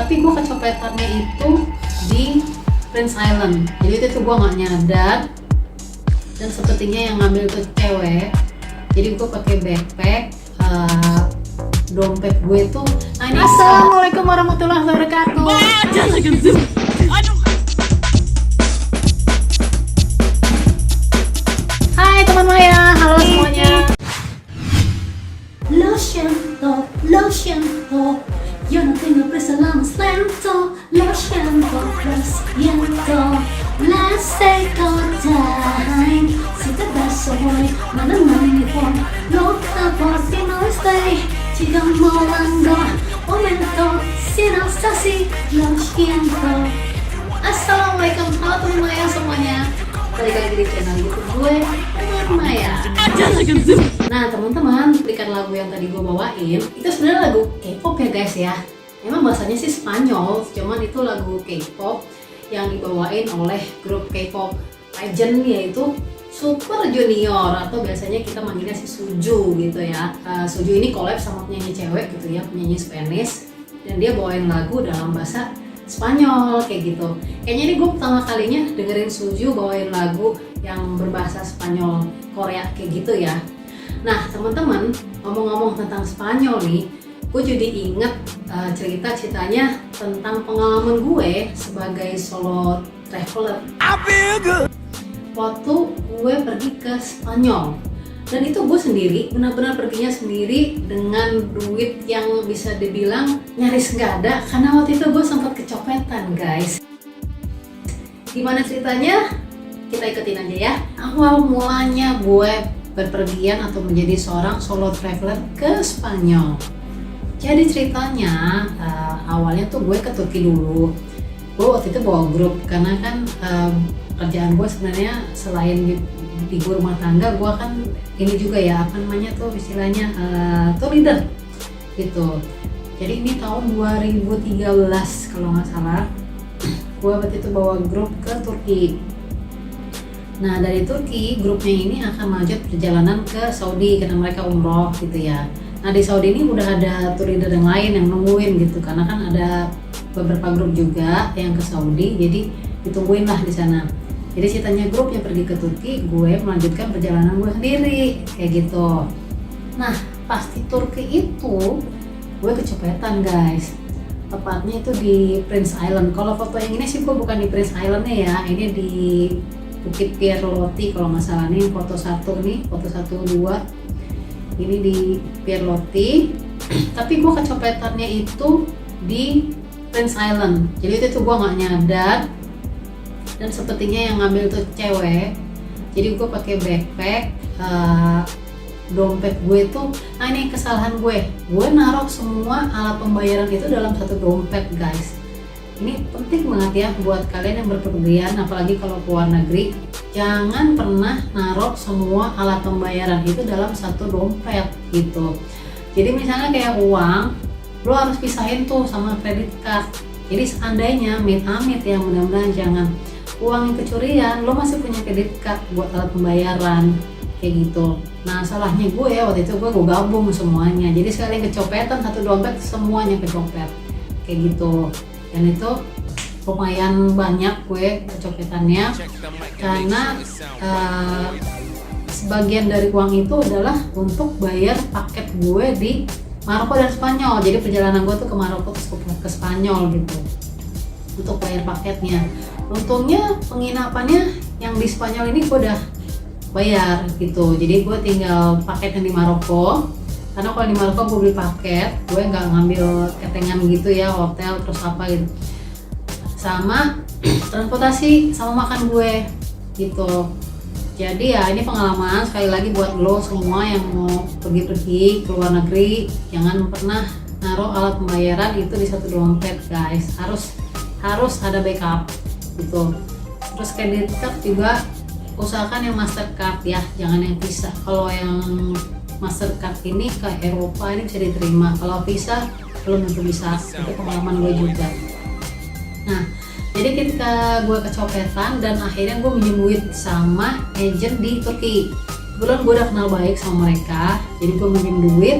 tapi gue kecopetannya itu di Prince Island. Jadi itu gue nggak nyadar, dan sepertinya yang ngambil tuh cewek. Jadi gue pakai backpack, dompet gue tuh. Nah ini Assalamualaikum warahmatullahi wabarakatuh. Hai teman Maya, halo semuanya. Lo siento, yo no tengo prisa, la más lento. Lo siento, let's take our time. Si te beso hoy, mandan mi phone. Loca por ti no estoy, sigamos volando. Momento, si no es así, lo siento. Assalamualaikum, halo teman Maya semuanya. Balik lagi di channel YouTube gue, teman Maya. Nah teman-teman, berikan lagu yang tadi gue bawain itu sebenarnya lagu K-pop ya guys ya. Emang bahasanya sih Spanyol, cuman itu lagu K-pop yang dibawain oleh grup K-pop legend yaitu Super Junior, atau biasanya kita manggilnya si Suju gitu ya. Suju ini collab sama penyanyi cewek gitu ya, penyanyi Spanish, dan dia bawain lagu dalam bahasa Spanyol kayak gitu. Kayaknya ini gue pertama kalinya dengerin Suju bawain lagu yang berbahasa Spanyol Korea kayak gitu ya. Nah teman-teman, ngomong-ngomong tentang Spanyol nih, gue jadi inget ceritanya tentang pengalaman gue sebagai solo traveler. Waktu gue pergi ke Spanyol, dan itu gue sendiri, benar-benar perginya sendiri dengan duit yang bisa dibilang nyaris nggak ada, karena waktu itu gue sempat kecopetan guys. Gimana ceritanya? Kita ikutin aja ya. Awal mulanya gue berpergian atau menjadi seorang solo traveler ke Spanyol. Jadi ceritanya awalnya tuh gue ke Turki dulu. Gue waktu itu bawa grup karena kan kerjaan gue sebenarnya selain di rumah tangga, gue kan ini juga ya, apa namanya tuh istilahnya tour leader gitu. Jadi ini tahun 2013 kalau nggak salah, gue waktu itu bawa grup ke Turki. Nah dari Turki grupnya ini akan lanjut perjalanan ke Saudi karena mereka umroh gitu ya. Nah di Saudi ini udah ada tour leader yang lain yang nungguin gitu, karena kan ada beberapa grup juga yang ke Saudi, jadi ditungguin lah di sana. Jadi ceritanya grup yang pergi ke Turki, gue melanjutkan perjalanan gue sendiri kayak gitu. Nah pas di Turki itu gue kecopetan guys, tepatnya itu di Prince Island. Kalau foto yang ini sih gue bukan di Prince Islandnya ya, ini di Bukit Pierloti kalau nggak salah. Nih foto 1 nih, foto 1, 2 ini di Pierloti. Tapi gue kecopetannya itu di Prince Island. Jadi itu gue nggak nyadar, dan sepertinya yang ngambil tuh cewek. Jadi gue pakai backpack, dompet gue tuh, nah ini kesalahan gue naruh semua alat pembayaran itu dalam satu dompet guys. Ini penting banget ya buat kalian yang berpergian, apalagi kalau ke luar negeri, jangan pernah naruh semua alat pembayaran itu dalam satu dompet gitu. Jadi misalnya kayak uang, lo harus pisahin tuh sama kredit card. Jadi seandainya amit-amit ya, mudah-mudahan jangan, uang yang kecurian, lo masih punya kredit card buat alat pembayaran kayak gitu. Nah salahnya gue ya waktu itu gue gabung semuanya, jadi sekali kecopetan satu dompet semuanya kecopet kayak gitu. Dan itu lumayan banyak gue kecopetannya, karena sebagian dari uang itu adalah untuk bayar paket gue di Maroko dan Spanyol. Jadi perjalanan gue tuh ke Maroko terus ke Spanyol gitu untuk bayar paketnya. Untungnya penginapannya yang di Spanyol ini gue udah bayar gitu, jadi gue tinggal paket yang di Maroko. Karena kalau di Maroko gue beli paket, gue nggak ngambil ketengan gitu ya, hotel terus apa gitu, sama transportasi sama makan gue gitu. Jadi ya ini pengalaman sekali lagi buat lo semua yang mau pergi-pergi ke luar negeri, jangan pernah naruh alat pembayaran itu di satu dompet guys, harus ada backup gitu. Terus kredit card juga usahakan yang Mastercard ya, jangan yang Visa. Kalau yang Mastercard ini ke Eropa ini bisa diterima, kalau Visa belum tentu bisa. Itu pengalaman gue juga. Nah jadi ketika gue kecopetan dan akhirnya gue minjem duit sama agent di Turki, kebetulan gue udah kenal baik sama mereka, jadi gue minjem duit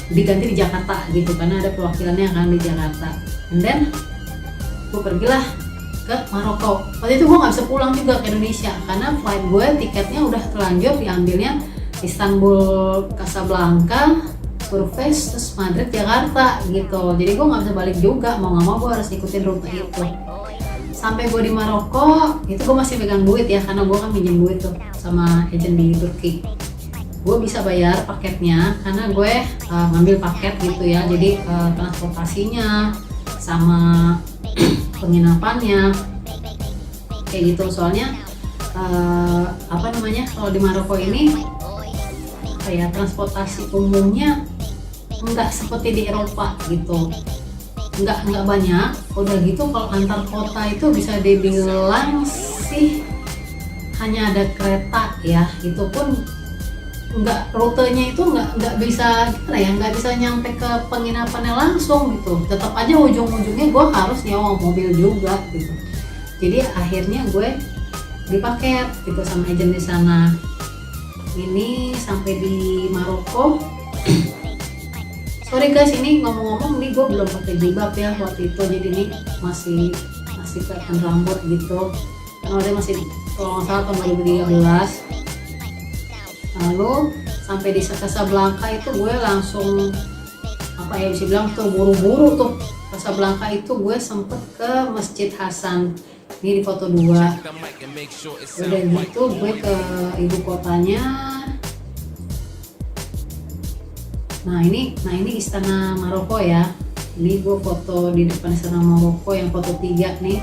diganti di Jakarta gitu, karena ada perwakilannya kan di Jakarta. And then gue pergilah ke Maroko. Waktu itu gue nggak bisa pulang juga ke Indonesia karena flight gue tiketnya udah terlanjur diambilnya Istanbul, Casablanca, Turfes, terus Madrid, Jakarta gitu. Jadi gue nggak bisa balik juga, mau nggak mau gue harus ikutin rute itu. Sampai gue di Maroko itu gue masih pegang duit ya, karena gue kan minjem duit tuh sama agent di Turki. Gue bisa bayar paketnya karena gue ngambil paket gitu ya, jadi transportasinya sama penginapannya kayak gitu. Soalnya kalau di Maroko ini kayak transportasi umumnya nggak seperti di Eropa gitu, nggak banyak. Udah gitu kalau antar kota itu bisa dibilang sih hanya ada kereta ya, itu pun nggak, rutenya itu nggak bisa gimana ya, nggak bisa nyampe ke penginapannya langsung gitu. Tetap aja ujung-ujungnya gue harus nyewa mobil juga gitu. Jadi akhirnya gue dipaket gitu sama agent di sana. Ini sampai di Maroko. Sorry guys, ini ngomong-ngomong nih gue belum pakai jilbab ya waktu itu, jadi ini masih kelihatan rambut gitu. Karena dia masih, kalau nggak salah tahun 2013. Lalu sampai di Casablanca itu gue langsung bisa bilang tuh buru-buru tuh. Casablanca itu gue sempet ke Masjid Hasan. Ini di foto 2. Udah gitu gue ke ibu kotanya. Nah ini istana Maroko ya. Ini gue foto di depan istana Maroko yang foto 3 nih.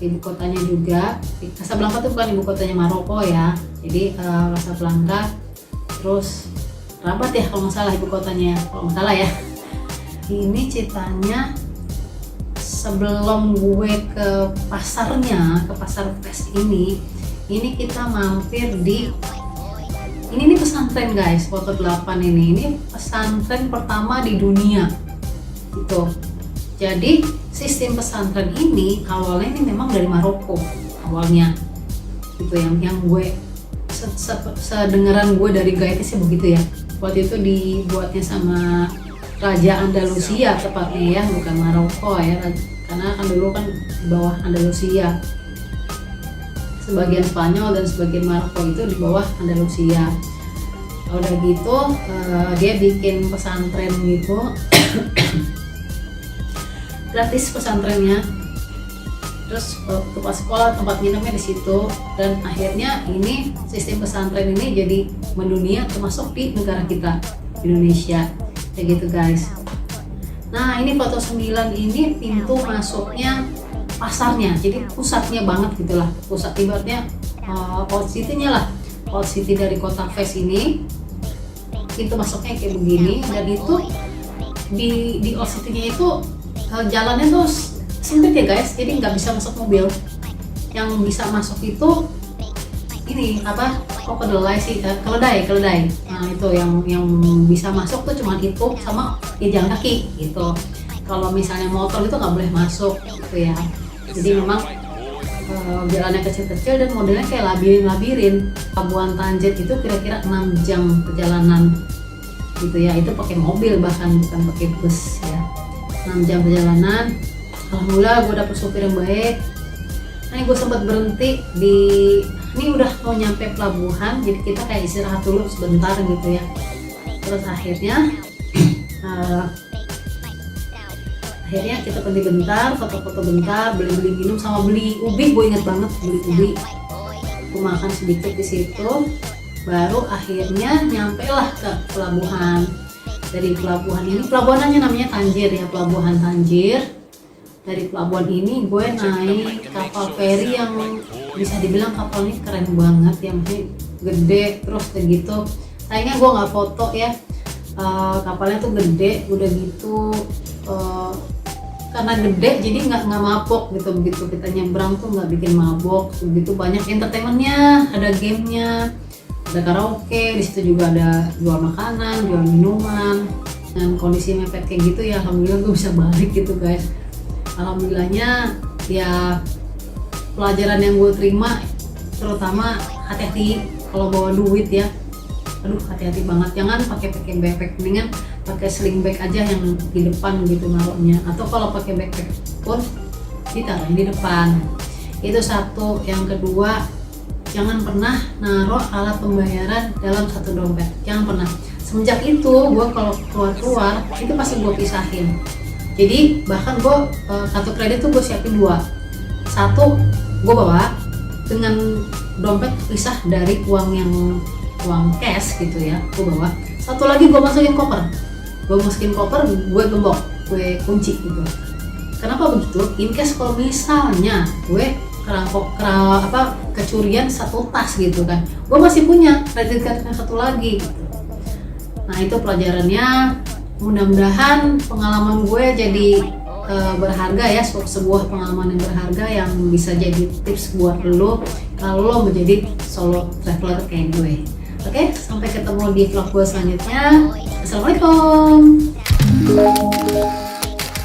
Ibu kotanya juga. Casablanca itu bukan ibu kotanya Maroko ya. Jadi Casablanca, terus Rabat ya kalau nggak salah ibu kotanya, kalau nggak salah ya. Ini ceritanya sebelum gue ke pasarnya, ke pasar Fes ini kita mampir di ini pesantren guys, foto 8 ini pesantren pertama di dunia gitu. Jadi sistem pesantren ini awalnya ini memang dari Maroko awalnya gitu, yang gue sedengaran gue dari guide sih begitu ya. Waktu itu dibuatnya sama Raja Andalusia tepatnya ya, bukan Maroko ya, karena kan dulu kan di bawah Andalusia. Sebagian Spanyol dan sebagian Maroko itu di bawah Andalusia. Udah gitu dia bikin pesantren gitu gratis pesantrennya. Terus tempat sekolah, tempat minumnya di situ, dan akhirnya ini sistem pesantren ini jadi mendunia termasuk di negara kita Indonesia kayak gitu guys. Nah ini foto 9 ini pintu masuknya pasarnya, jadi pusatnya banget gitulah, pusat ibaratnya old city-nya lah, old city dari kota Fes ini. Pintu masuknya kayak begini, dan itu di old city-nya itu jalannya tuh sempit ya guys, jadi nggak bisa masuk mobil. Yang bisa masuk itu ini keledai sih, keledai. Nah itu yang bisa masuk tuh cuma itu sama jalan kaki gitu. Kalau misalnya motor itu nggak boleh masuk gitu ya. Jadi memang jalannya kecil-kecil dan modelnya kayak labirin. Pelabuhan Tanjir itu kira-kira 6 jam perjalanan gitu ya. Itu pakai mobil bahkan, bukan pakai bus ya. 6 jam perjalanan. Alhamdulillah gue dapet supir yang baik. Nah gue sempat berhenti ini udah mau nyampe pelabuhan, jadi kita kayak istirahat dulu sebentar gitu ya. Terus akhirnya kita berhenti bentar, foto-foto bentar, beli minum sama beli ubi. Gue inget banget beli ubi. Gue makan sedikit di situ, baru akhirnya nyampe lah ke pelabuhan. Dari pelabuhan ini, pelabuhannya namanya Tanjir ya, Pelabuhan Tanjir. Dari pelabuhan ini gue naik kapal feri yang bisa dibilang kapal ini keren banget ya, masih gede, terus kayak gitu. Sayangnya gue nggak foto ya, kapalnya tuh gede, udah gitu karena gede jadi nggak mabok gitu. Begitu kita nyebrang tuh nggak bikin mabok. Begitu banyak entertainmentnya, ada gamenya, ada karaoke, di situ juga ada jual makanan, jual minuman. Dan kondisi mepet kayak gitu ya, alhamdulillah gue bisa balik gitu guys. Alhamdulillahnya ya, pelajaran yang gue terima terutama hati-hati kalau bawa duit ya. aduh hati-hati banget, jangan pakai backpack, mendingan pakai sling bag aja yang di depan gitu naruhnya, atau kalau pakai backpack pun ditaruh di depan. Itu satu. Yang kedua, jangan pernah naruh alat pembayaran dalam satu dompet, jangan pernah. Semenjak itu gue kalau keluar itu pasti gue pisahin. Jadi bahkan gue kartu kredit tuh gue siapin dua, satu gue bawa dengan dompet pisah dari uang cash gitu ya, gue bawa. Satu lagi gue masukin koper, gue gembok, gue kunci gitu. Kenapa begitu? In case kalau misalnya gue kecurian satu tas gitu kan, gue masih punya kredit cardnya satu lagi gitu. Nah itu pelajarannya, mudah-mudahan pengalaman gue jadi berharga ya, sebuah pengalaman yang berharga yang bisa jadi tips buat lo kalau lo menjadi solo traveler kayak gue. Oke, sampai ketemu di vlog gue selanjutnya. Assalamualaikum.